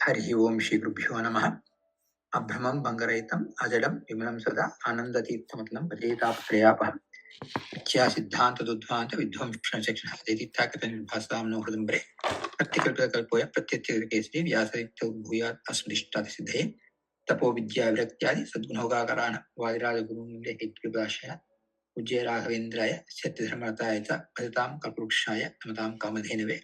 Harihi Om Shri Gurubhyo Namaha. Abhramam Bangarahitam Ajalam Vimalam Sada Anandatirthamatlam Bhajetaptrayapaham Chya Siddhanta Dudvanta Vidvamshana Sekshana Deditthakatan Bhasam No Hridambre Pratyakalpoya Pratyatyakalkesri Vyasaditya Bhuyat Asmrishthati Siddhe Tapo Vidya Viratyadi Sadgunogakarana Vadiraja Guru Nile Hitvibhashaya Ujjaya Raghavendraya Satyadharmatayata Bhajatam Kalpurukshaya Amatam Kamadhenave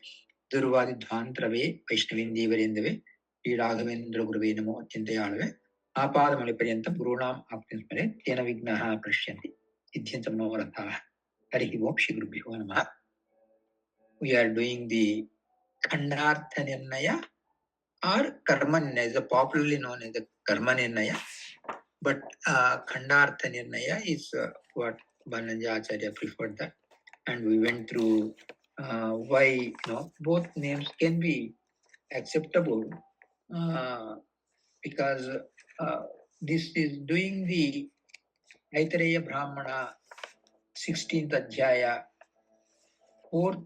Durvadi Dhvantrave Vaishnavindevarendave Sri Raghavendra Gurave Namo Chintayanave Apadamaliparyantam Gurunam Aptinsmare Tena Vignaha Prashyanti Siddhyantam Novarathaha Harihi Om Shri Gurubhyo Namaha. We are doing the Khandarth Nirnaya or Karma Nirnaya, popularly known as the Karma Nirnaya. But Khandarth Nirnaya is what Bananja Acharya preferred that. And we went through why both names can be acceptable because this is doing the Aitareya Brahmana 16th Adhyaya, 4th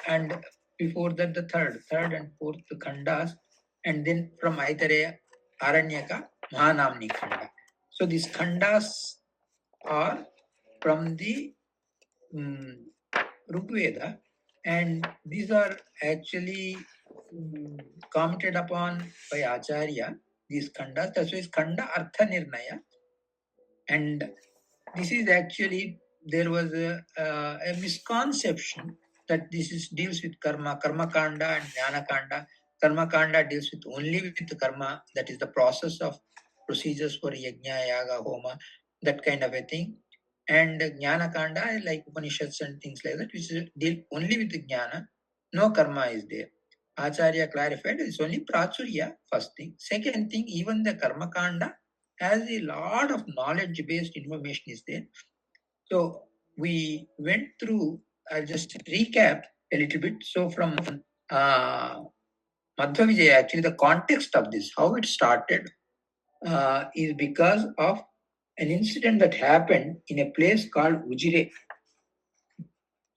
and before that the third and fourth Khandas, and then from Aitareya Aranyaka Mahanamni Khanda. So these Khandas are from the Rigveda, and these are actually commented upon by Acharya, these Khandas. That's why it's Khanda Artha Nirnaya. And this is actually, there was a misconception that this deals with karma kanda and jnana kanda. Karma kanda deals with only with the karma, that is the process of procedures for yajna, yaga, homa, that kind of a thing. And jnana kanda, like Upanishads and things like that, which deal only with the jnana, no karma is there. Acharya clarified it's only prachurya, first thing. Second thing, even the karma kanda has a lot of knowledge-based information is there. So we went through, I'll just recap a little bit. So from Madhwa Vijaya, actually the context of this, how it started, is because of an incident that happened in a place called Ujire.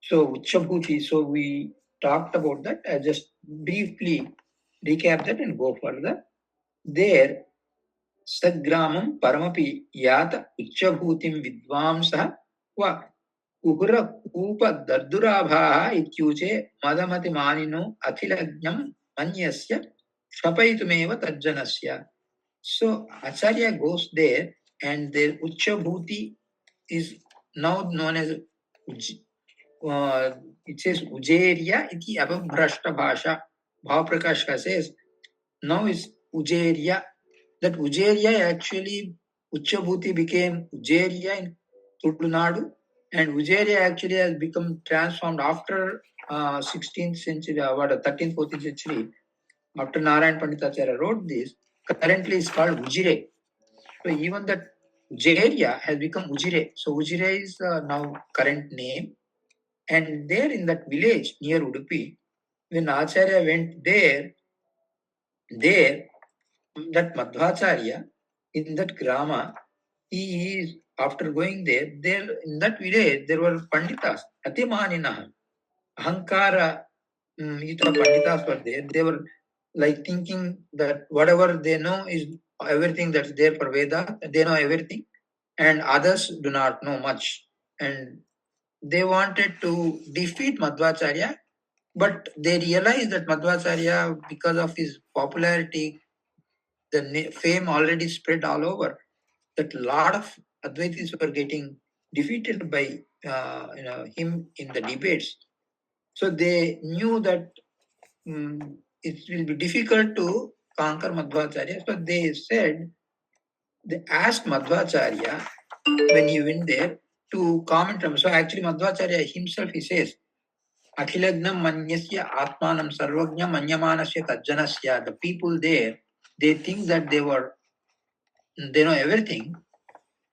So Uchabhuti, so we talked about that. I'll just briefly recap that and go further. There, Sagramam Paramapi Yata Uchabhutim Vidvamsa Wa Uhura Upa Dardurabha Ityuche Madamati Manino Athilajnam Manyasya Shapaitumeva Tajjanasya. So Acharya goes there, and their Uchabhuti is now known as it says Ujeriya iti abhabrashta bhasha. Bhavaprakashka says now is Ujeriya. That Ujeriya actually, Uchabhuti became Ujeriya in Tudunadu, and Ujeriya actually has become transformed after 16th century, 13th, 14th century, after Narayan Panditacharya wrote this. Currently it's called Ujire. So even that Ujeriya has become Ujire. So Ujire is now current name. And there in that village near Udupi, when Acharya went there, that Madhvacharya, in that grama, he is, after going there in that village, there were Panditas, Atimaninaha, Ahankara, Panditas were there. They were like thinking that whatever they know is everything that's there for Veda, they know everything, and others do not know much. And they wanted to defeat Madhvacharya, but they realized that Madhvacharya, because of his popularity, the fame already spread all over, that a lot of Advaitis were getting defeated by him in the debates. So they knew that it will be difficult to conquer Madhvacharya. So they asked Madhvacharya when he went there to comment on. So actually Madhvacharya himself, he says, Akhilagnam manyasya atmanam sarvagnya manyamanasya tajjanasya. The people there, they think that they know everything,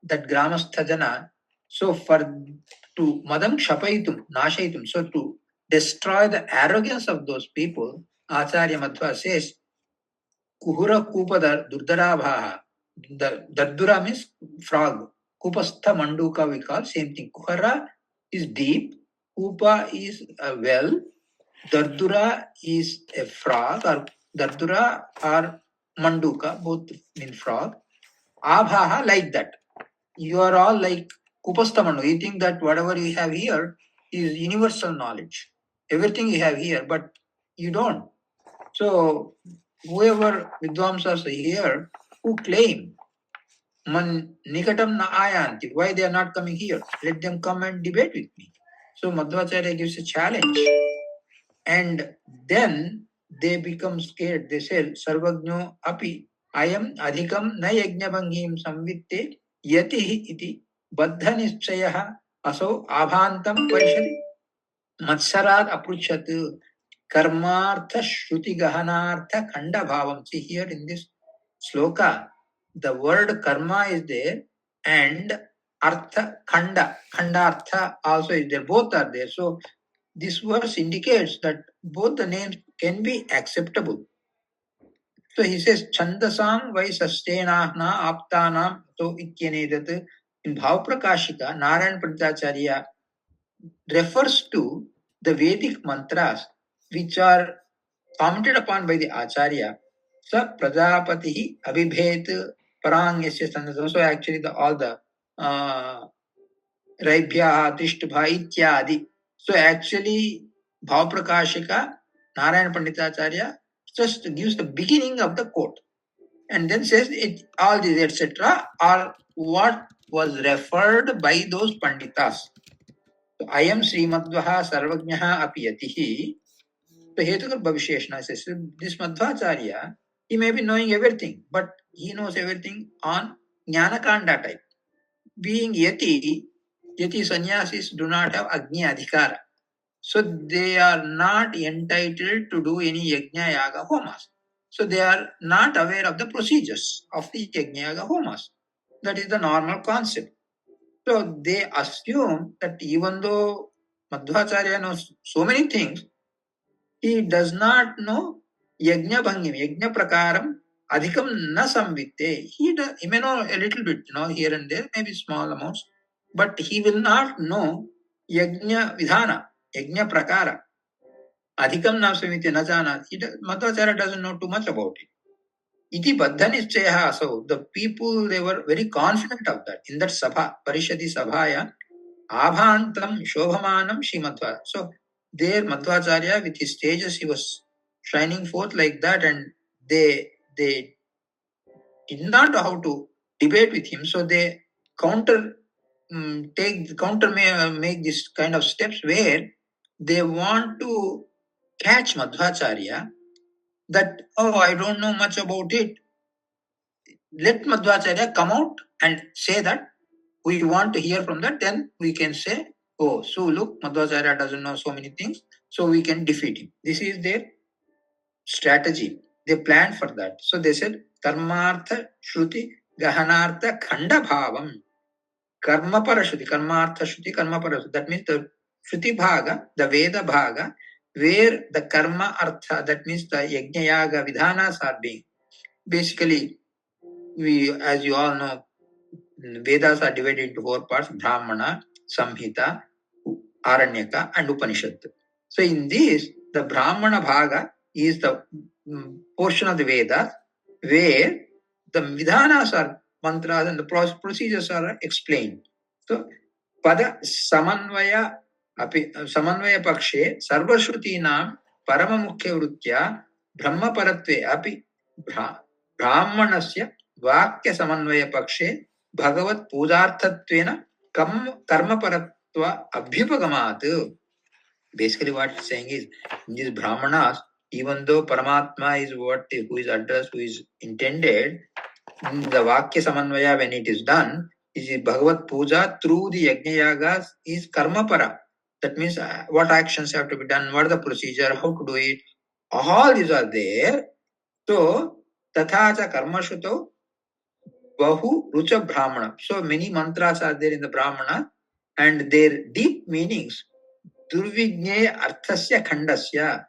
that gramasthajana. So to madam shapaitum, nashaitum, so to destroy the arrogance of those people, Acharya Madhva says, Kuhura kupa durdara. The dardura means frog. Kupastha manduka we call, same thing. Kuhara is deep, kupa is a well, dardura is a frog or Dardura or Manduka, both mean frog. Abhaha, like that. You are all like Kupasthamanu. You think that whatever you have here is universal knowledge. Everything you have here, but you don't. So, whoever Vidwamsas are here who claim Man Nikatam na ayanti, why they are not coming here? Let them come and debate with me. So, Madhvacharya gives a challenge. And then they become scared. They say, Sarvagno api ayam adhikam na yajnabhangim samvitte yati iti baddha nischayah aso abhantam parishadi matsarad apruchat karmartha shruti gahanartha khanda bhavam. See here in this sloka, the word karma is there and artha khanda artha also is there. Both are there. So this verse indicates that both the names can be acceptable. So he says, Chandasam vai sustenahna aptanam to ityanedat. In Bhavaprakashika, Narayan Pantacharya refers to the Vedic mantras which are commented upon by the Acharya. Sa Prajapati Abhibhet Parangyasya Chandasam. So actually all the Raibhya, Tishtbha, Ityadi. So actually, Bhavaprakashika, Narayana Panditacharya just gives the beginning of the quote and then says it, all these etc. are what was referred by those Panditas. So, I am Srimadvaha Sarvajnaha Apiyatihi. So, Hetukarbha Visheshna says this Madhvacharya, he may be knowing everything, but he knows everything on Jnanakanda type. Being Yati sannyasis do not have Agni Adhikara. So they are not entitled to do any Yajna Yaga Homas. So they are not aware of the procedures of the Yajna Yaga Homas. That is the normal concept. So they assume that even though Madhvacharya knows so many things, he does not know Yajna Bhangim, Yajna Prakaram, Adhikam na samvitte. He may know a little bit, here and there, maybe small amounts, but he will not know Yajna Vidhana, Yajna Prakara. Adhikam na samvitte na jana. Madhvacharya doesn't know too much about it. Iti baddhanischaya. So the people, they were very confident of that. In that sabha, Parishadi Sabhaya, Abhantam Shobhamanam Shrimadva. So there Madhvacharya with his stages, he was shining forth like that, and they did not know how to debate with him. So they make this kind of steps where they want to catch Madhvacharya that, I don't know much about it. Let Madhvacharya come out and say that we want to hear from that, then we can say, so look, Madhvacharya doesn't know so many things, so we can defeat him. This is their strategy. They planned for that. So they said, Karmartha Shruti Gahanartha Khanda Bhavam. Karma Parashruti, Karmartha Shruti, Karma Parashruti. That means the Shruti Bhaga, the Veda Bhaga, where the Karma Artha, that means the Yajna Yaga Vidhanas are being. Basically, as you all know, Vedas are divided into 4 parts: Brahmana, Samhita, Aranyaka, and Upanishad. So in this, the Brahmana Bhaga is the portion of the Vedas where the Vidhanas are mantras and the procedures are explained. So, Pada Samanvaya Pakshe Sarvashrutinam Paramamukhya Vrutya Brahma Paratve Api Brahmanasya Vakya Samanvaya Pakshe Bhagavat Pujarthatvena Karma Paratva Abhyupagamat. Basically, what it's saying is, in these Brahmanas, even though Paramatma is who is addressed, who is intended, in the Vakya Samanvaya, when it is done, is Bhagavat Puja through the Yajna Yagas is Karma Para. That means what actions have to be done, what is the procedure, how to do it. All these are there. So, Tathacha Karma Shuto Bahu Rucha Brahmana. So many mantras are there in the Brahmana, and their deep meanings, Durvijnaya Arthasya Khandasya,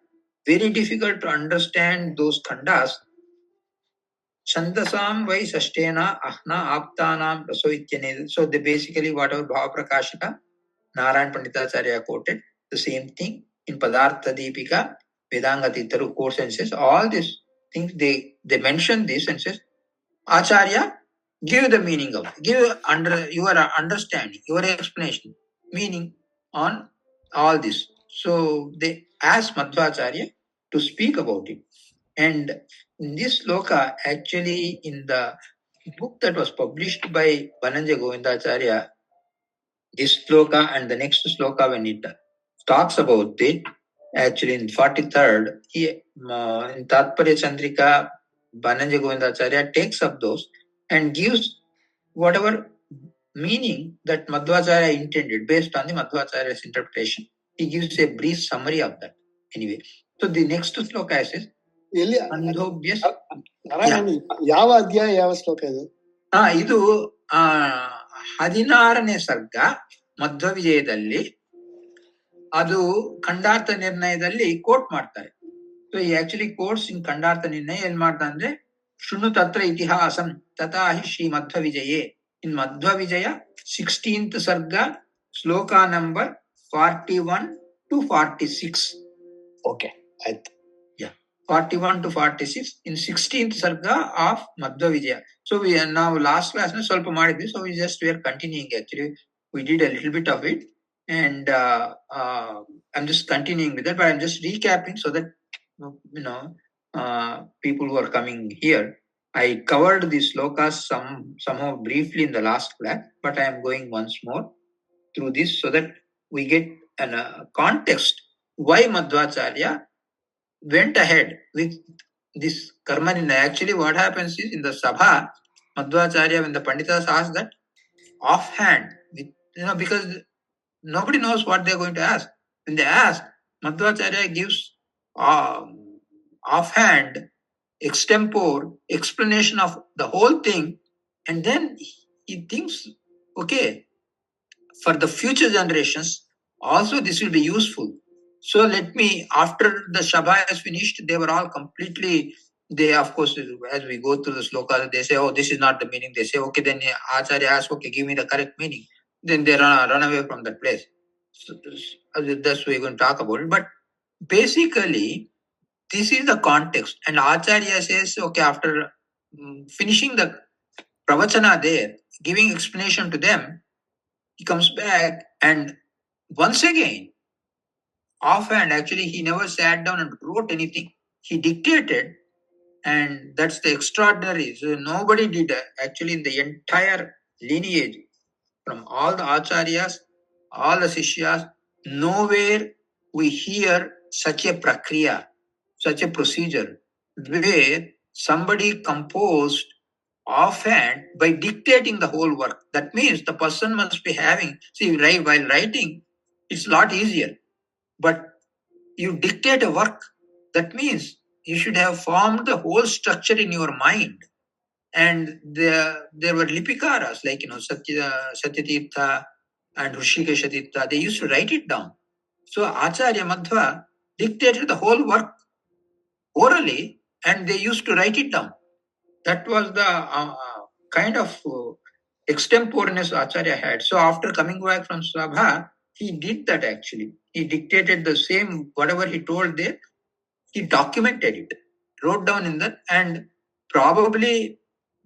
very difficult to understand those khandas. Chandasam vai sastena ahna aptanam rasoityane. So they basically, whatever Bhavaprakashika, Narayan Panditacharya quoted, the same thing in Padartha Deepika, Vedanga Titaru quotes and says, all this things they mention this and says, Acharya, give the meaning of, give your understanding, your explanation, meaning on all this. So they asked Madhvacharya to speak about it. And in this sloka, actually in the book that was published by Bananja Govindacharya, this sloka and the next sloka, when it talks about it, actually in 43rd, in Tatparya Chandrika, Bananja Govindacharya takes up those and gives whatever meaning that Madhvacharya intended based on the Madhvacharya's interpretation. He gives a brief summary of that. Anyway, so the next sloka says, Andhobhyas. ಯಾವ ಅಧ್ಯಾಯ ಯಾವ ಶ್ಲೋಕ ಇದು? ಇದು 16ನೇ ಸರ್ಗ ಮಧ್ವ ವಿಜಯದಲ್ಲಿ, ಅದು ಖಂಡಾರ್ಥ ನಿರ್ಣಯದಲ್ಲಿ coat ಮಾಡ್ತಾರೆ. ಸೊ ಈ ಆಕ್ಚುಲಿ ಕೋಟ್ಸ್ ಇನ್ ಖಂಡಾರ್ಥ ನಿರ್ಣಯ ಏನ್ ಮಾಡ್ತಾರೆ ಅಂದ್ರೆ, ಶೃಣು ತತ್ರ ಇತಿಹಾಸಂ ತಥಾ ಹಿ ಶ್ರೀ ಮಧ್ವ ವಿಜಯೇ. ಇನ್ ಮಧ್ವ ವಿಜಯ 16th ಸರ್ಗ ಶ್ಲೋಕ ನಂಬರ್ 41 to 46. ಓಕೆ, ಆಯ್ತು. 41 to 46 in 16th sarga of Madhwa Vijaya. So we are now last class na ಸ್ವಲ್ಪ ಮಾಡಿದ್ವಿ. So we are continuing. Actually we did a little bit of it, and I'm just continuing with that, but I'm just recapping so that people who are coming here, I covered these slokas somehow briefly in the last class, but I am going once more through this so that we get a context why Madhvacharya went ahead with this karma nirnaya. Actually what happens is, in the sabha, Madhvacharya, when the panditas ask that offhand, with, because nobody knows what they're going to ask. When they ask, Madhvacharya gives offhand, extempore explanation of the whole thing, and then he thinks, okay, for the future generations also this will be useful. So let me, after the Shabha is finished, they were all completely, they of course, as we go through the sloka, they say, oh, this is not the meaning. They say, okay, then Acharya asks, okay, give me the correct meaning. Then they run away from that place. So that's what we're going to talk about it. But basically, this is the context. And Acharya says, okay, after finishing the pravachana there, giving explanation to them, he comes back and once again, offhand, actually he never sat down and wrote anything. He dictated, and that's the extraordinary. So nobody did actually in the entire lineage, from all the acharyas, all the sishyas, nowhere we hear such a prakriya, such a procedure where somebody composed offhand by dictating the whole work. That means the person must be having, see, while writing, it's a lot easier. But you dictate a work, that means you should have formed the whole structure in your mind. And there were lipikaras like Satyatirtha and Hrishikeshatirtha. They used to write it down. So Acharya Madhva dictated the whole work orally, and they used to write it down. That was the kind of extemporaneous Acharya had. So after coming back from Sabha, he did that actually. He dictated the same, whatever he told there, he documented it, wrote down in that, and probably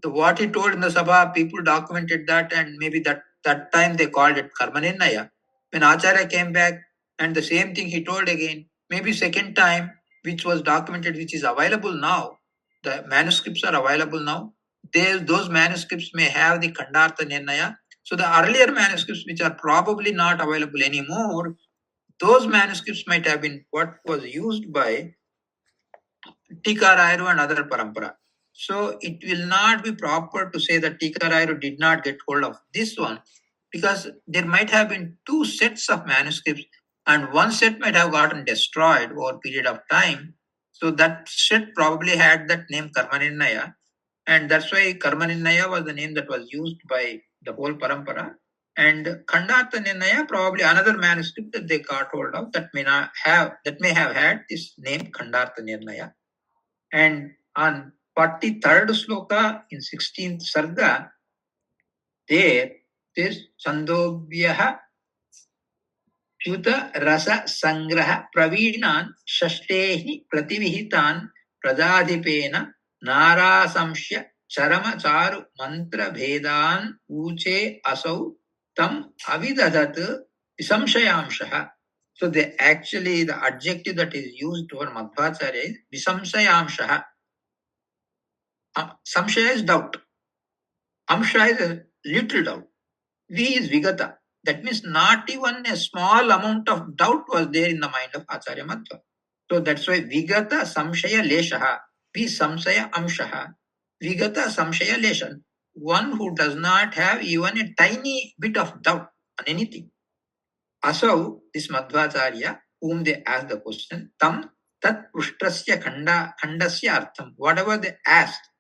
what he told in the Sabha, people documented that, and maybe that time they called it Karma Nirnaya. When Acharya came back and the same thing he told again, maybe second time, which was documented, which is available now, the manuscripts are available now. Those manuscripts may have the Khandarth Nirnaya. So the earlier manuscripts, which are probably not available anymore, those manuscripts might have been what was used by Tika Rairu and other parampara. So it will not be proper to say that Tika Rairu did not get hold of this one, because there might have been two sets of manuscripts, and one set might have gotten destroyed over a period of time. So that set probably had that name Karma Nirnaya, and that's why Karma Nirnaya was the name that was used by the whole parampara. And Khandarth Nirnaya, probably another manuscript that they got hold of that may have had this name Khandarth Nirnaya. And on 43rd sloka in 16th sarga, there is Chandobhyaha Chuta Rasa Sangraha Pravinan Shashtehi Prativihitan Pradadipena Narasamshya Charama Charu Mantra Bhedan Uche Asau Tam Avidadat Visamshayamshaha. So actually the adjective that is used for Madhvacharya is Visamshayamshaha. Samshaya is doubt. Amsha is a little doubt. V is Vigata. That means not even a small amount of doubt was there in the mind of Acharya Madhva. So that's why Vigata Samshaya Leshaha. V Samshaya Amshaha. Vigata Samshaya Leshan. One who does not have even a tiny bit of doubt on anything. Asau, this Madhvacharya, whom they asked the question, Tam Tat Pushtrasya Khandasya Artham. Whatever they asked,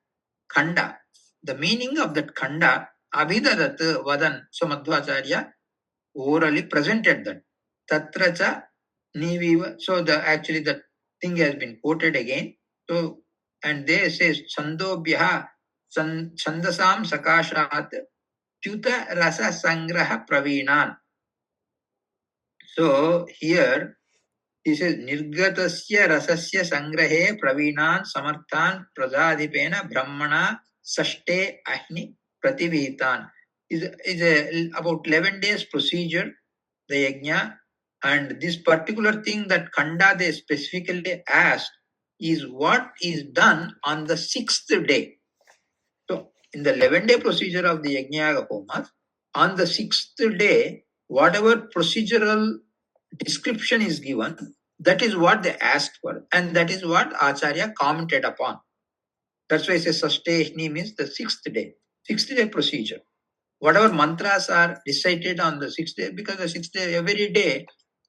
Khanda. The meaning of that Khanda, Abhidadat Vadan. So Madhvacharya orally presented that. Tatracha Niviva. So actually the thing has been quoted again. So and they say Chandobhyaha Chandasam Sakashat Tyuta Rasa Sangraha Pravinan. So here he says Nirgatasya Rasasya Sangrahe Pravinan Samarthan Pradadipena Brahmana Sashte Ahni Prativitan. Is about 11 days procedure, the yajna, and this particular thing that Khanda they specifically asked is what is done on the 6th day. So in the 11-day procedure of the yajna homas, on the 6th day, whatever procedural description is given, that is what they asked for, and that is what Acharya commented upon. That's why it says Sastehni means the 6th day procedure. Whatever mantras are recited on the 6th day, because the 6th day, every day,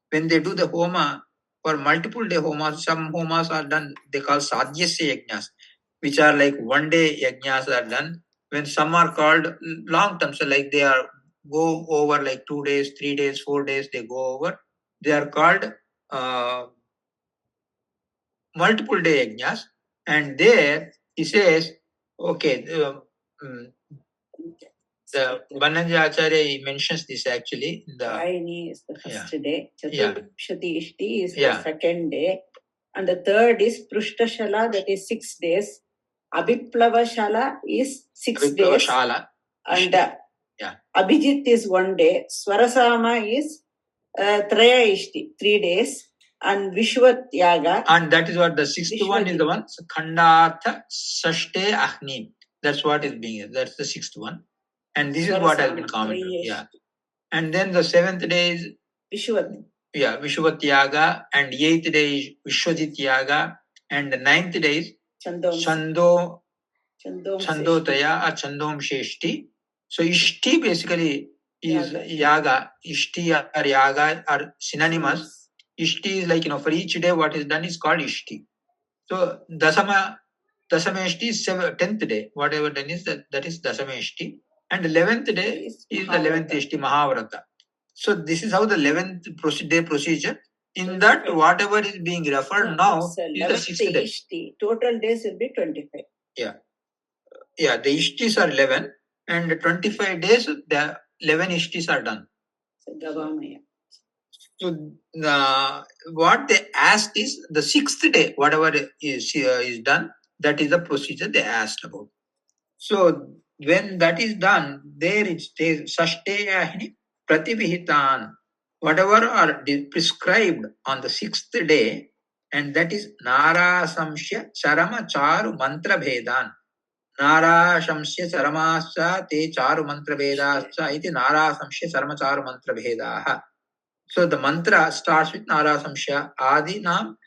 when they do the homa, for multiple day homas, some homas are done, they call sadhyasya yajnas, which are like 1 day yajnas are done, when some are called long term, so like they are go over like 2 days, 3 days, 4 days, they go over. They are called multiple day yajnas, and there he says, okay, the Bananja Acharya mentions this actually. The Ayini is the first day, Chaturshati Ishti is the second day, and the third is Prustashala, that is 6 days. Abhiplavashala is 6 days. And Abhijit is 1 day. Swarasama is Traya Ishti, 3 days. And Vishwat Yaga. And that is what the 6th one is the one. So Khandarth Sashte Ahni. That's what is being, that's the 6th one. And this is what has been commented. Yeah. And then the 7th day is Vishwat. Yeah, Vishwat Yaga. And 8th day is Vishwadit Yaga. And the 9th day is Chandotaya or Chandom Sheshti. So Ishti basically is Yaga. Ishti or Yaga are synonymous. Ishti is like, for each day what is done is called Ishti. So Dasama Ishti is 10th day. Whatever done is that is Dasama Ishti. And the 11th day is the 11th Ishti, Mahavrata. So this is how the 11th day procedure. In that, whatever is being referred now is the 6th day. Ishti. Total days will be 25. Yeah. Yeah, the Ishtis are 11 and 25 days, the 11 Ishtis are done. So what they asked is the 6th day, whatever is done, that is the procedure they asked about. So when that is done, there it stays Sashteyahini Prativihitan, whatever are prescribed on the 6th day, and that is Nara Samshya Charama Charu Mantra Bhedan. Nara Shamsya Charamascha Te Charu Mantra Vedascha iti Nara Samshya Charama Charu Mantra Bhedaha. So the mantra starts with Nara Samshya Adi Nam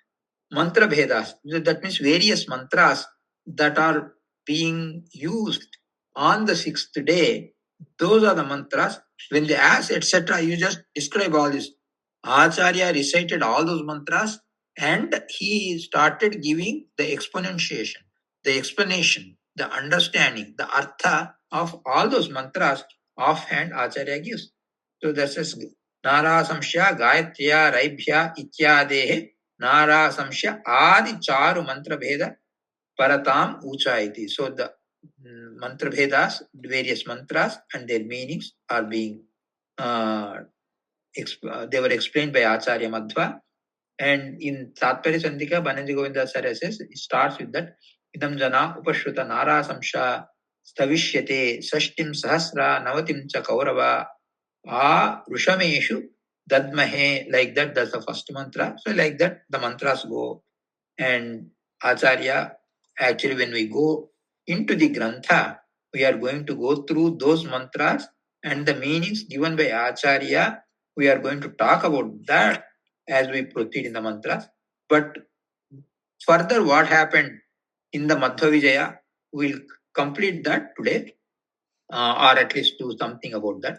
Mantra Bhedas. That means various mantras that are being used on the 6th day. Those are the mantras. When they ask, etc., you just describe all this. Acharya recited all those mantras and he started giving the exponentiation, the explanation, the understanding, the artha of all those mantras offhand Acharya gives. So that's Nara Samshya Gayatriya Raibhya Ityadehe Nara Samshya Adi Charu Mantra Bheda Paratam Ucha iti. So the mantra bhedas, various mantras and their meanings are being they were explained by Acharya Madhwa. And in Tatparya Sandhika, Banaji Govindacharya says, it starts with that, Idam jana upashruta nara samsha stavishyate sashtim sahasra navatim cha kaurava rushameshu dadmahe. Like that, that's the first mantra. So like that, the mantras go. And Acharya, actually when we go into the Grantha, we are going to go through those mantras and the meanings given by Acharya. We are going to talk about that as we proceed in the mantras. But further, what happened in the Madhwa Vijaya, we'll complete that today, or at least do something about that.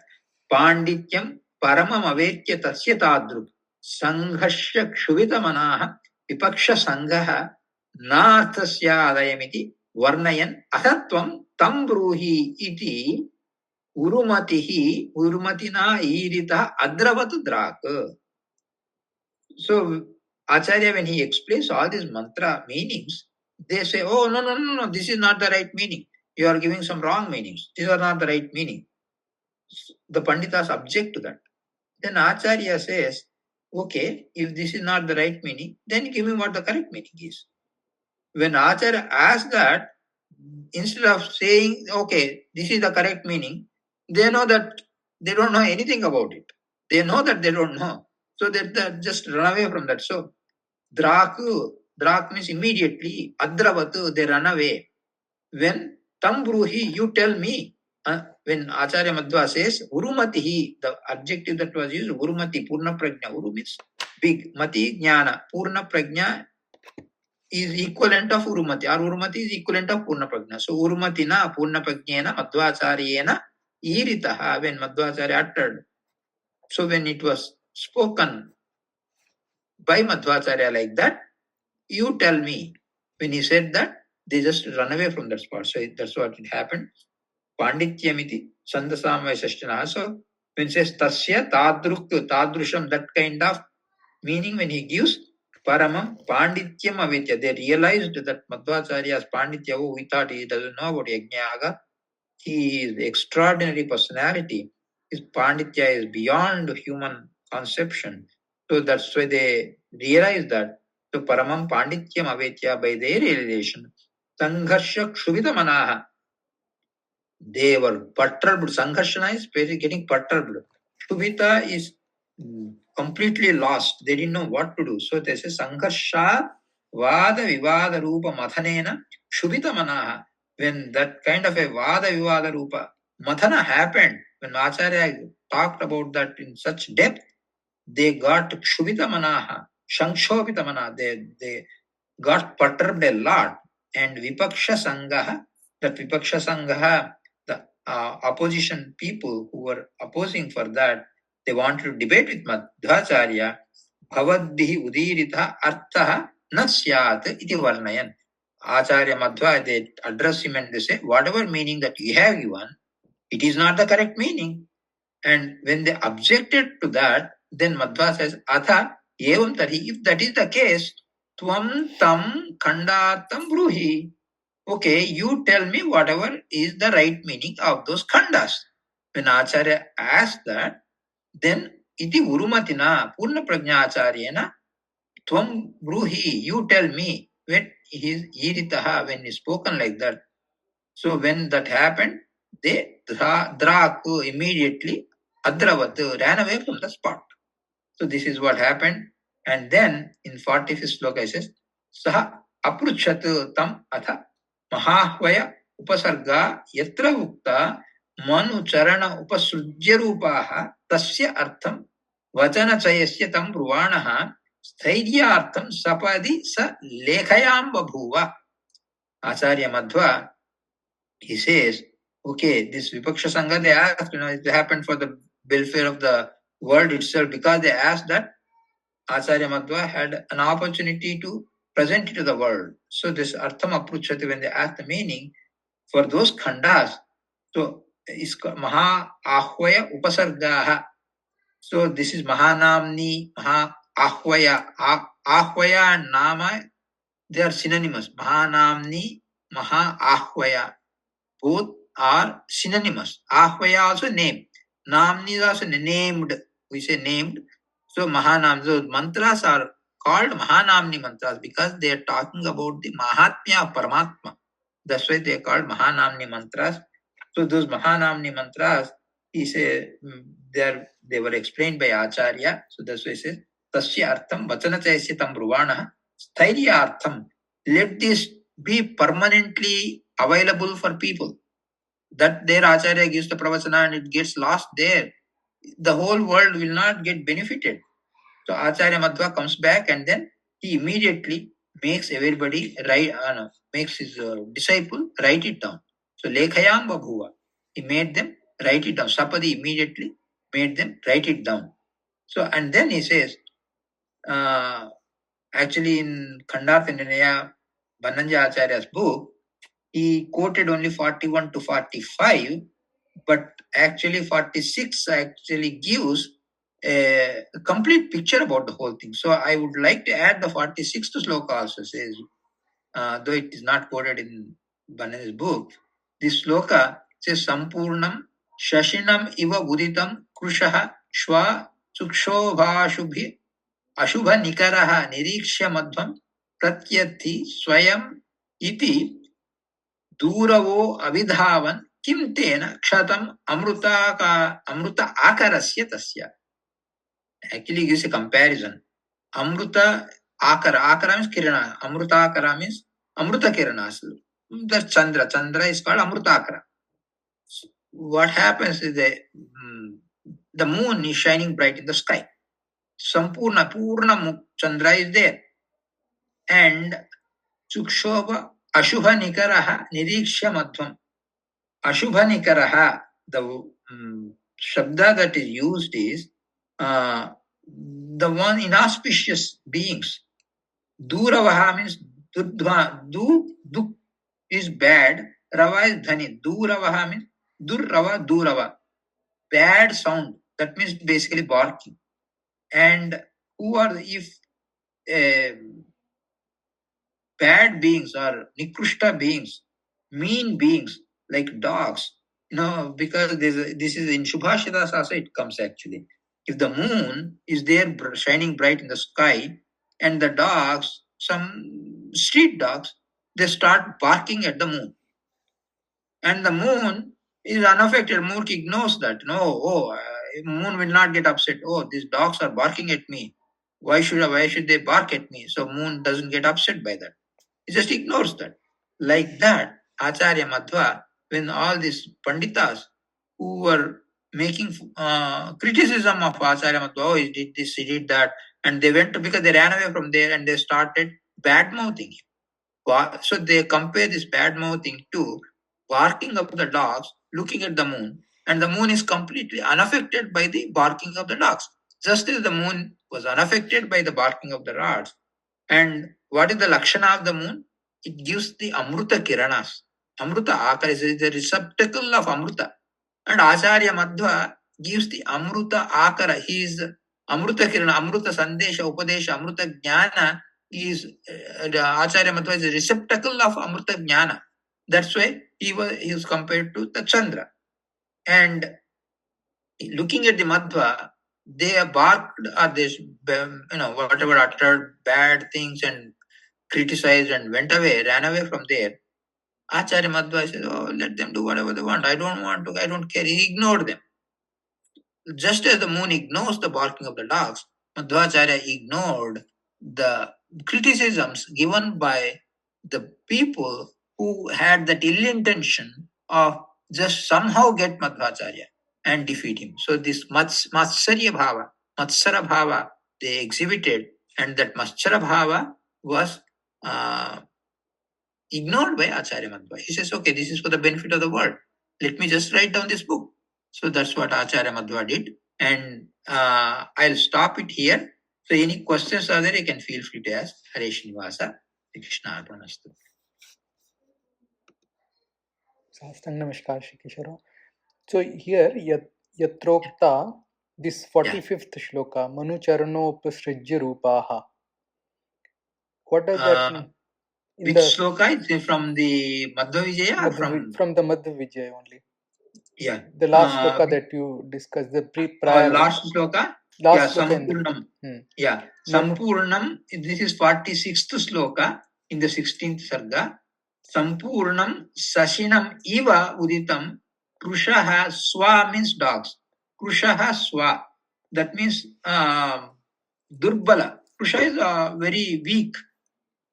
Pandityam paramam avetya tasya tadruk sanghashya kshuvita manaha vipaksha sangha narthasya adayamiti varnayan athatvam tam bruhi iti urumatina irita adravat drak. So Acharya, when he explains all these mantra meanings, they say, oh, no, this is not the right meaning. You are giving some wrong meanings. These are not the right meaning. The Panditas object to that. Then Acharya says, okay, if this is not the right meaning, then give me what the correct meaning is. When Acharya asks that, instead of saying, okay, this is the correct meaning, they know that they don't know anything about it. They know that they don't know. So they just run away from that. So drak means immediately, adravatu, they run away. When tam bruhi, you tell me. When Acharya Madhwa says urumatihi, the adjective that was used, urumati, purna prajna. Uru means big, mati, jnana. Purna prajna is equivalent of urumati, or urumati is equivalent of purna prajna. So urumatina, purna prajnena, Madhvacharyena, iritaha, when Madhvacharya uttered. So when it was spoken by Madhvacharya like that, you tell me. When he said that, they just run away from that spot. So that's what it happened. Pandityamiti Sandasam Vaisashtana. So when it says Tasya Tadruktu, Tadrusham, that kind of meaning when he gives, Paramam Pandityam Avetya. They realized that Madhvacharya's Panditya, oh, we thought he doesn't know about Yajnayaga. He is extraordinary personality. His Panditya is beyond human conception. So that's why they realized that. So Paramam Pandityam Avetya, by their realization, Sangharsha Kshuvita Manaha. They were perturbed. Sangharshana is getting perturbed. Shubhita is completely lost. They didn't know what to do. So they say Sangharsha Vada Vivada Rupa Mathanena Shubhita Manaha. When that kind of a Vada Vivada Rupa Mathana happened, when Acharya talked about that in such depth, they got Shubhita Manaha, Shanshobhita Manaha. They got perturbed a lot. And Vipaksha Sangaha, that Vipaksha Sangaha, the opposition people who were opposing for that, they wanted to debate with Madhvacharya. Bhavadbihi udirita arthaha na syat iti varnayan. Acharya Madhva, they address him and they say, whatever meaning that you have given, it is not the correct meaning. And when they objected to that, then Madhva says, Atha evam tari, if that is the case, Tvam tam khandatam bruhi. Okay, you tell me whatever is the right meaning of those khandas. When Acharya asked that, then iti urumatina purna prajna acharyena tvam bruhi, you tell me. When he is iritaha, when he is spoken like that. So when that happened, they draku immediately adravat ran away from the spot. So this is what happened. And then in 45th sloka it says, Saha apruchat tam atha mahahvaya upasarga yatra ukta manu charana upasrujya rupaha tasya artham vachana chayasya tam bruvanaha sthairyaartham sapadi sa lekhayam babhuva. Acharya Madhva, he says, okay, this Vipaksha Sangha, they asked, it happened for the welfare of the world itself, because they asked that Acharya Madhva had an opportunity to present it to the world. So this Artham Apruchati, when they asked the meaning for those khandas, so is Maha Ahvaya Upasargaha. So this is Mahanamni, Maha Ahvaya. Ahvaya and Nama, they are synonymous. Mahanamni, Maha Ahvaya. Both are synonymous. Ahvaya also name. Namni is also named. We say named. So Mahanam, those mantras are called Mahanamni mantras because they are talking about the Mahatmya of Paramatma. That's why they are called Mahanamni mantras. So those Mahanamni mantras, he says, they were explained by Acharya. So that's why he says, Tasya artham vachanachayasyatam bruvana sthairya artham. Let this be permanently available for people. That their Acharya gives the pravachana and it gets lost there. The whole world will not get benefited. So Acharya Madhwa comes back and then he immediately makes everybody write, makes his disciple write it down. So Lekhayam Babhuva, he made them write it down. Sapadi immediately made them write it down. So and then he says, actually in Khandarth Nirnaya, Bananja Acharya's book, he quoted only 41 to 45, but actually 46 actually gives a complete picture about the whole thing. So I would like to add the 46th sloka also says, though it is not quoted in Banana's book, this sloka says Sampurnam Shashinam Iva Buditam Krushaha Shwa Sukshobhashubhi Ashubha Nikaraha Nirikshya Madhvam Pratyathi Swayam Iti Duravo Avidhavan Kim Tena Kshatam Amruta Akarasya Tasya. Actually gives a comparison. Amruta Akara means Kirana. Amruta Akara means Amruta Kiranas. That's Chandra. Chandra is called Amruta Akara. What happens is the moon is shining bright in the sky. Purna Chandra is there. And Chukshobha Ashubha Nikaraha Nirikshya Madhvam. Ashubha Nikaraha, the shabda that is used is the one inauspicious beings. Duravaha means du is bad, rava is dhani. Duravaha means durrava, durava. Bad sound. That means basically barking. And who are, if bad beings or nikrushta beings, mean beings like dogs, because this is in Shubhashitas also it comes actually. If the moon is there shining bright in the sky and the dogs, some street dogs, they start barking at the moon. And the moon is unaffected. Moon ignores that. Moon will not get upset. Oh, these dogs are barking at me. Why should they bark at me? So moon doesn't get upset by that. He just ignores that. Like that, Acharya Madhwa, when all these Panditas who were making criticism of Acharya Madhwa, oh, he did this, he did that, and they went because they ran away from there and they started bad mouthing him. So they compare this bad mouthing to barking of the dogs, looking at the moon, and the moon is completely unaffected by the barking of the dogs. Just as the moon was unaffected by the barking of the rods. And what is the Lakshana of the moon? It gives the Amruta Kiranas. Amruta Akara is the receptacle of Amruta. And Acharya Madhva gives the Amruta Akara. He is Amruta Kirana, Amruta Sandesha, Upadesha, Amruta Jnana. Acharya Madhva is a receptacle of Amruta Jnana. That's why he is compared to the Chandra. And looking at the Madhva, they barked at this, whatever uttered bad things and criticized and went away, ran away from there. Acharya Madhva says, oh, let them do whatever they want. I don't care. He ignored them. Just as the moon ignores the barking of the dogs, Madhvacharya ignored the criticisms given by the people who had that ill intention of just somehow get Madhvacharya and defeat him. So this Matsarya Bhava, Matsara Bhava, they exhibited, and that Matsara Bhava was ignored by Acharya Madhva. He says, okay, this is for the benefit of the world. Let me just write down this book. So that's what Acharya Madhva did. And I'll stop it here. So any questions are there, you can feel free to ask. Hare Srinivasa. Krishna Arpanastu. Sastang Namaskar, Shri Kishara. So here, Yatrokta, this 45th shloka, Manu Charano Upasrijya Rupaha. What does that mean? Which shloka? Is it from the Madhwa Vijaya? From the Madhwa Vijaya only. Yeah. The last shloka that you discussed, the prior. Last shloka? Last yeah, sloka in the Sampurnam. hmm. Yeah, Sampurnam. This is 46th sloka in the 16th Sarga. Sampurnam Sashinam Iva Uditam Krushaha Swa means dogs. Krushaha Swa. That means Durbala. Krusha is very weak.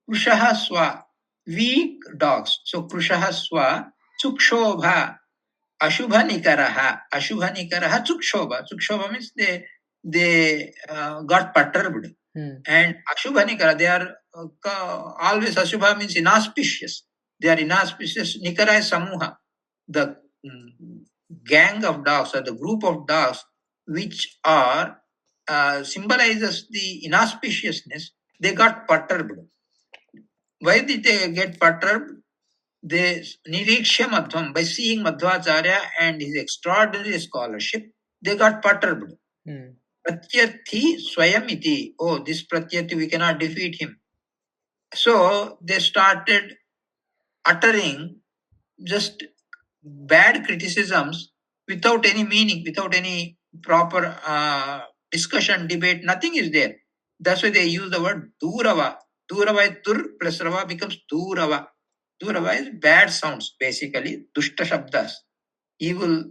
Krushaha Swa. Weak dogs. So Krushaha Swa. Chukshobha. Ashubha Nikaraha. Ashubha Nikaraha Chukshobha. Chukshobha means they got perturbed. And Ashubha Nikara, they are always Ashubha means inauspicious. They are inauspicious. Nikara is Samuha, the gang of dogs or the group of dogs which are symbolizes the inauspiciousness. They got perturbed. Why did they get perturbed? They Niriksha Madhvam, by seeing Madhvacharya and his extraordinary scholarship, they got perturbed. Pratyarthi Swayamiti. Oh, this Pratyarthi, we cannot defeat him. So they started uttering just bad criticisms without any meaning, without any proper discussion, debate, nothing is there. That's why they use the word Durava. Durava is Tur plus Rava becomes Durava. Durava is bad sounds, basically. Dushta Shabdas. Evil,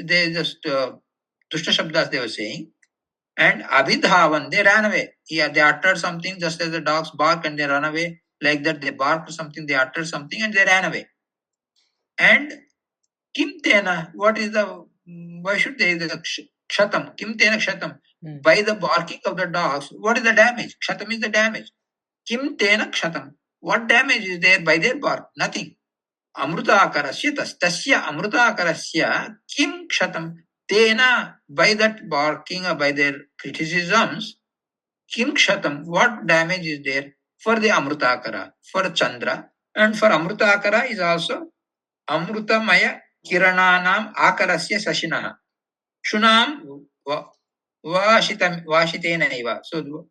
they just, Dushta Shabdas they were saying. And Abhidhavan, they ran away. Yeah, they uttered something just as the dogs bark and they run away. Like that, they barked something, they uttered something and they ran away. And Kim Tena, what is the, why should they, the Kshatam, Kim Tena Kshatam, by the barking of the dogs, what is the damage? Kshatam is the damage. Kim Tena Kshatam, what damage is there by their bark? Nothing. Amrutakarasya, tasya Amrutakarasya, Kim Kshatam, Tena, by that barking or by their criticisms, Kim Kshatam, what damage is there for the Amrutakara, for Chandra, and for Amrutakara is also Amrutamaya Kirananam Akarasya Sashinaha. Shunam Vashitena Eva. So,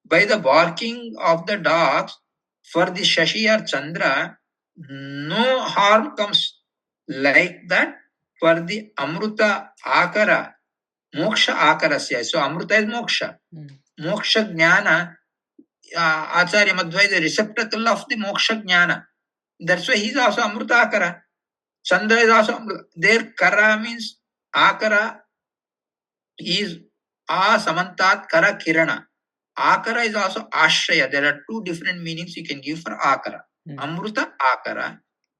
by the barking of the dogs, for the Shashi or Chandra, no harm comes. Like that, for the Amruta Akara, Moksha Akarasya. So, Amruta is Moksha. Moksha Jnana, Acharya Madhva is a receptacle of the Moksha Jnana. That's why he is also Amruta Akara. Chandra is also Amruta. Their Kara means Akara is A Samantat Kara Kirana. Akara is also Ashraya. There are two different meanings you can give for Akara. Amruta Akara.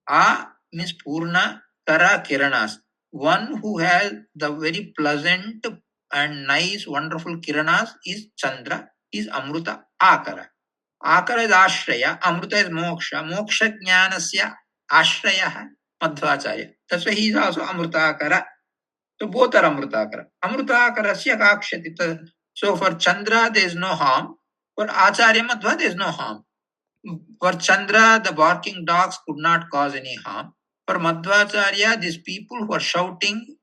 A means Purna, Kara Kiranas. One who has the very pleasant and nice, wonderful Kiranas is Chandra, is Amruta Akara. Akara is Ashraya, Amruta is Moksha. Moksha Jnanasya Ashraya Madhvacharya. That's why he is also Amruta Akara. So both are Amrutakara. Amrutakarasya kakshati. So for Chandra there is no harm. For Acharya Madhva there is no harm. For Chandra the barking dogs could not cause any harm. For Madhvacharya, these people who are shouting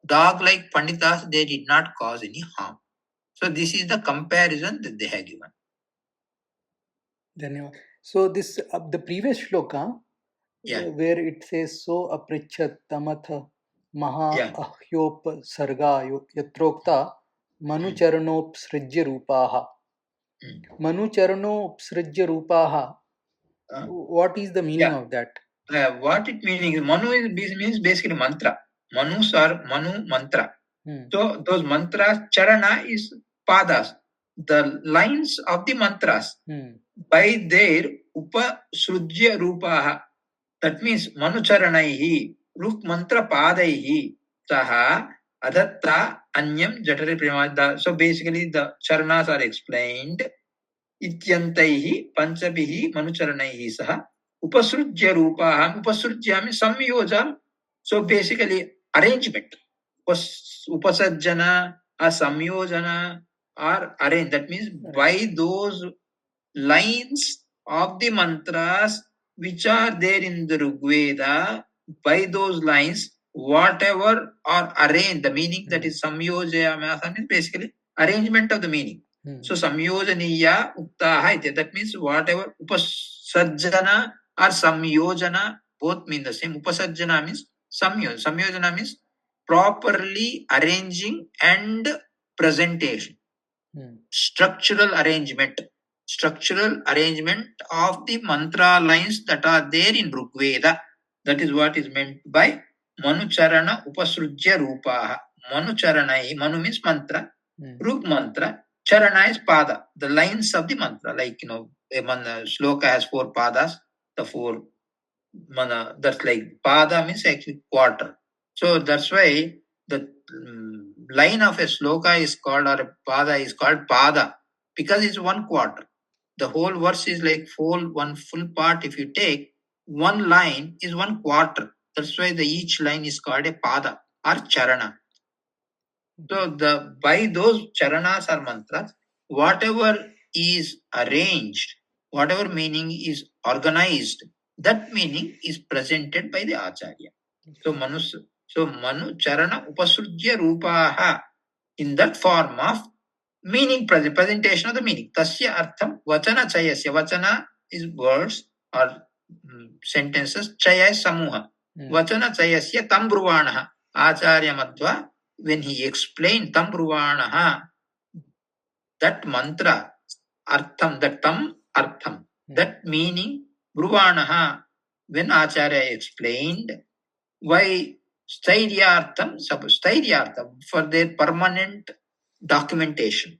dog-like Panditas, they did not cause any harm. So this is the comparison that they have given. Dhanyavad. So this the previous shloka, where it says so aprichat tamatha maha ahyop sarga yatrokta manucharanopsrijya rupaha. Manucharanopsrijya rupaha. What is the meaning of that? What it meaning is Manu means basically mantra. Manus are Manu mantra. So those mantras, charana is padas, the lines of the mantras. By their upasrujya rupaha. That means manucharanaihi, ruk mantra padaihi, saha adatta anyam jatari primada. So basically the charanas are explained. Ityantaihi panchabihi manucharanaihi saha upasrujya rupaha. Upasrujya means samyoja. So basically arrangement. Upasajjana or samyojana are arranged. That means by those lines of the mantras which are there in the Rigveda, by those lines, whatever are arranged, the meaning that is samyojaya means basically arrangement of the meaning. So samyojaniya uktaha, that means whatever upasajjana or samyojana both mean the same. Upasajjana means samyojana. Samyojana means properly arranging and presentation, structural arrangement of the mantra lines that are there in Rigveda. That is what is meant by Manucharana Upasrujya Rupaha. Manucharana, Manu means mantra, Rug mantra, Charana is pada, the lines of the mantra. Like, a shloka has 4 padas, the 4 mana, that's like pada means actually quarter. So that's why the line of a shloka is called, or a pada is called pada, because it's 1 quarter. The whole verse is like one full part. If you take, one line is 1 quarter. That's why each line is called a pada or charana. So by those charanas or mantras, whatever is arranged, whatever meaning is organized, that meaning is presented by the Acharya. So Manu Charana Upasrujya Rupaha, in that form of meaning, presentation of the meaning. Tasya artham vachana chayasya. Vachana is words or sentences. Chaya is samuha. Vachana chayasya tam bruvanaha. Acharya Madhwa, when he explained tam bruvanaha, that mantra, artham, that tam artham, that meaning, bruvanaha, when Acharya explained, why stairyartham, for their permanent documentation.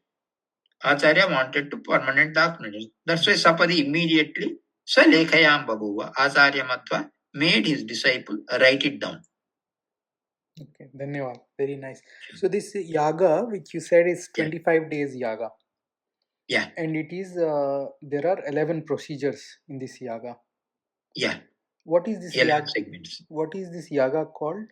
Acharya wanted to permanent documentation. That's why Sapadi immediately, Salekhayam Babuva, Acharya Madhva made his disciple write it down. Okay, Dhanyavad. Very nice. So this yaga, which you said is 25 days yaga. Yeah. And it is, there are 11 procedures in this yaga. Yeah. What is this 11 yaga? segments. What is this yaga called?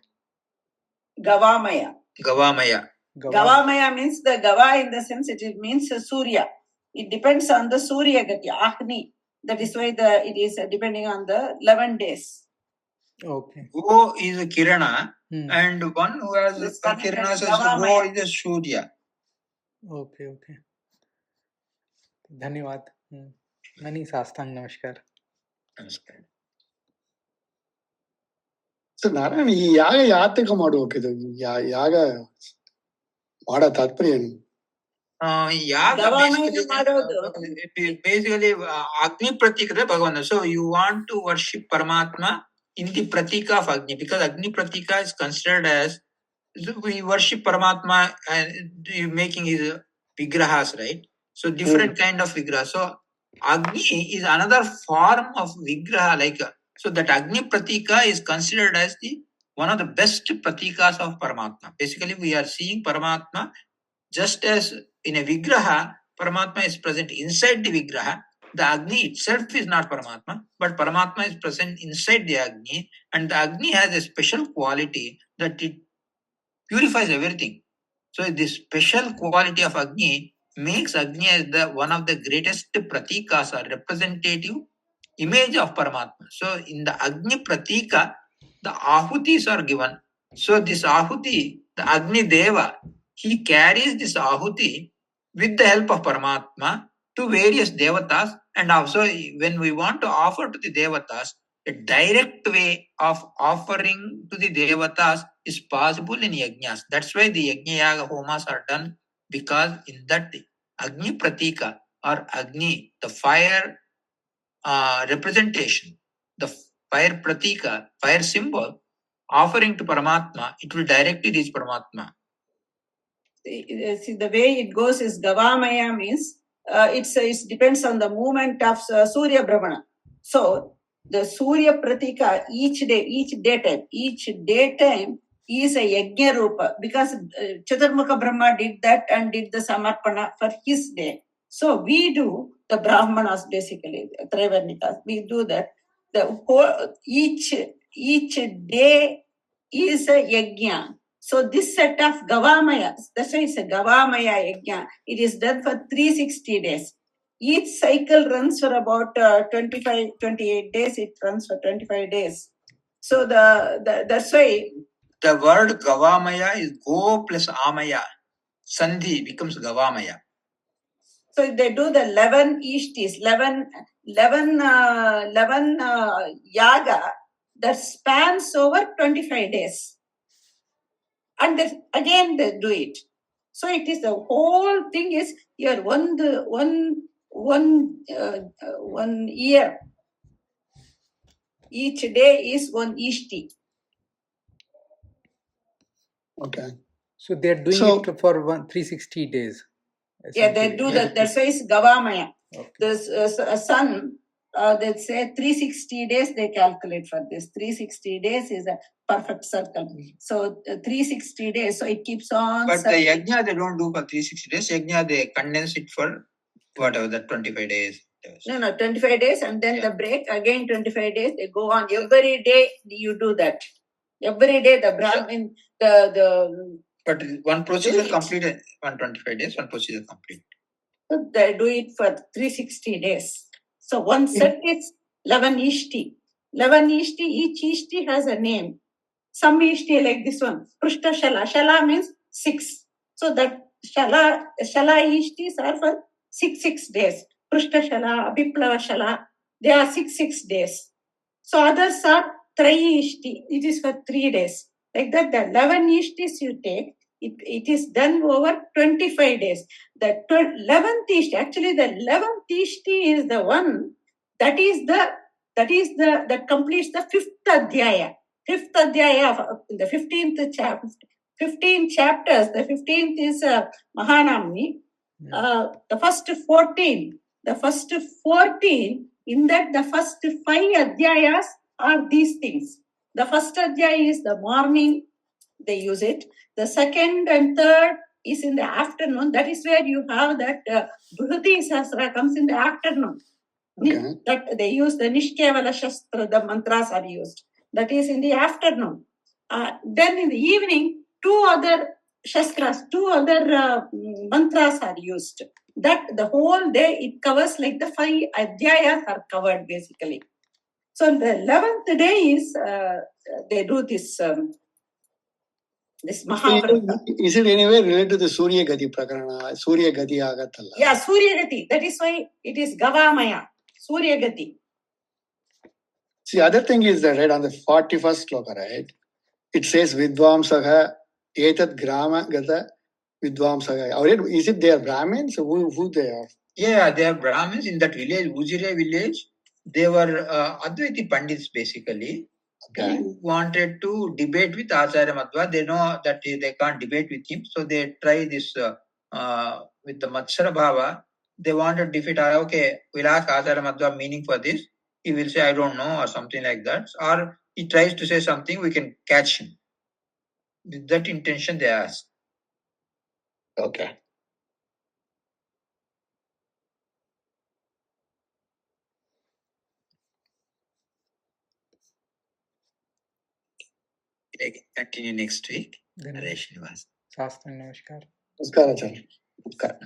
Gavamaya. Gavamaya means the Gava in the sense it means Surya. It depends on the Surya Gati, Agni. That is why it is depending on the 11 days. Okay. Go is a Kirana, and one who has a Kirana says Go is a Surya. Okay. Dhanyavad. Many Sastang Namaskar. Namaskar. So Narayan, ಈ ಯಾಗ ಯಾತಕ ಮಾಡಬೇಕಿದು ಯಾಗ ಮಾಡೋ ತಾತ್ಪರ್ಯ ಏನು? Basically Agni Pratika Bhagavan. So you want to worship Paramatma in the Pratika of Agni, because Agni Pratika is considered as, we worship Paramatma and making his vigrahas, right? So different kind of vigraha. So Agni is another form of vigraha, like so that Agni Pratika is considered as one of the best pratikas of Paramatma. Basically, we are seeing Paramatma just as in a vigraha, Paramatma is present inside the vigraha. The Agni itself is not Paramatma, but Paramatma is present inside the Agni, and the Agni has a special quality that it purifies everything. So this special quality of Agni makes Agni as one of the greatest pratikas or representative image of Paramatma. So in the Agni pratika, the ahutis are given. So this ahuti, the Agni Deva, he carries this ahuti with the help of Paramatma to various devatas, and also when we want to offer to the devatas, a direct way of offering to the devatas is possible in yajnas. That's why the yajna yaga homas are done, because in that Agni pratika or Agni, the fire representation, the fire pratika, fire symbol, offering to Paramatma, it will directly reach Paramatma. See, the way it goes is Gavamaya means it depends on the movement of Surya Brahmana. So the Surya Pratika each daytime is a Yajna Rupa, because Chaturmukha Brahma did that and did the Samarpana for his day. So we do, the Brahmanas basically, Traivarnikas, we do that. The whole, each day is a Yajna. So this set of Gavamaya, that's why it's a Gavamaya Yajna. It is done for 360 days. Each cycle runs for about 28 days. It runs for 25 days. So that's why the word Gavamaya is Go plus Amaya. Sandhi becomes Gavamaya. So they do the 11 Ishtis, 11 yaga that spans over 25 days. And again they do it. So it is the whole thing is here one year. Each day is one ishti. Okay. So they are doing So- it for 360 days. Yeah, they do that. That's why it's Gavamaya. Okay. The sun, they say 360 days they calculate for this. 360 days is a perfect circle. So 360 days, so it keeps on. But the yajna they don't do for 360 days. Yajna they condense it for whatever, the 25 days. No, 25 days and then Yeah. the break, again 25 days, they go on. Every day you do that. Every day the Brahmin, the But one procedure completed 125 days, one procedure complete. they do it for 360 days. So one set is 11 ishti. 11 ishti, each ishti has a name. Some ishti like this one, Prushta Shala. Shala means 6. So that Shala ishtis are for 6 days. Prushta Shala, Biplava Shala, they are 6 days. So others are Trayi ishti, it is for 3 days. Like that, the 11 ishtis you take, it is done over 25 days. The 11th ishti, actually the 11th ishti is the one that completes the 5th adhyaya. 5th adhyaya of the 15th chapter. 15 chapters. The 15th is Mahanamni. The first 14. The first 14, in that the first 5 adhyayas are these things. The first adhyaya is the morning, they use it. The second and third is in the afternoon. That is where you have that Bruhati Sasra comes in the afternoon. Okay. That they use the Nishkevala Shastra, the mantras are used. That is in the afternoon. Then in the evening, 2 other Shastras, 2 other mantras are used. That the whole day it covers like the 5 adhyayas are covered basically. So the 11th day is they do this Mahavrata. Is it anyway related to the Surya Gati Prakarana? Surya Gati Agatalla? Yeah, Surya Gati. That is why it is Gavamaya. Surya Gati. See, other thing is that, right, on the 41st sloka, right, it says Vidvamsaha Etat Grama Gata Vidvamsaha. Is it they are Brahmins? Who they are? Yeah, they are Brahmins in that village, Ujire village. They were Advaiti Pandits basically. Okay. Who wanted to debate with Acharya Madhwa. They know that they can't debate with him, so they try this with the Matsara Bhava. They want to defeat. Okay, we'll ask Acharya Madhwa meaning for this. He will say, I don't know, or something like that. Or he tries to say something, we can catch him. With that intention, they ask. Okay. Continue next week. Then Hare Srinivas. Shastang Namaskar. Namaskar, Acharya. Namaskar.